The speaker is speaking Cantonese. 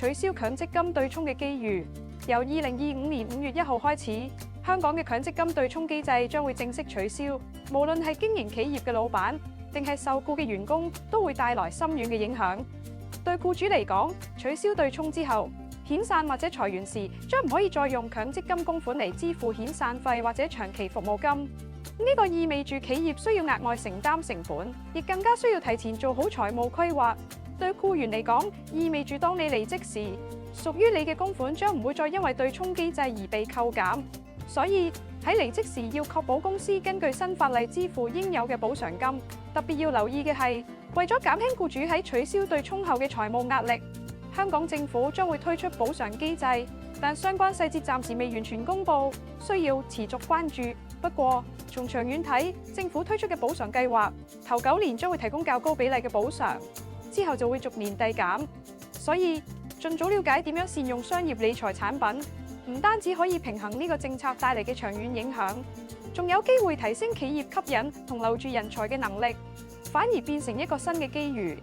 取消強積金對沖嘅機遇。由2025年5月1號開始，香港嘅強積金對沖機制將會正式取消，無論係經營企業嘅老闆定係受僱嘅員工，都會帶來深遠嘅影響。對僱主嚟講，取消對沖之後，遣散或者裁員時將唔可以再用強積金供款嚟支付遣散費或者長期服務金。呢個意味住企業需要額外承擔成本，亦更加需要提前做好財務規劃。對僱員嚟講，意味住當你離職時，屬於你嘅供款將唔會再因為對沖機制而被扣減。所以喺離職時要確保公司根據新法例支付應有嘅補償金。特別要留意嘅係，為咗減輕僱主喺取消對沖後嘅財務壓力，香港政府將會推出補償機制，但相關細節暫時未完全公佈，需要持續關注。不過，從長遠睇，政府推出嘅補償計劃，頭9年將會提供較高比例嘅補償，之後就會逐年遞減。所以，盡早了解點樣善用商業理財產品，唔單止可以平衡呢個政策帶嚟嘅長遠影響，仲有機會提升企業吸引同留住人才嘅能力，反而變成一個新嘅機遇。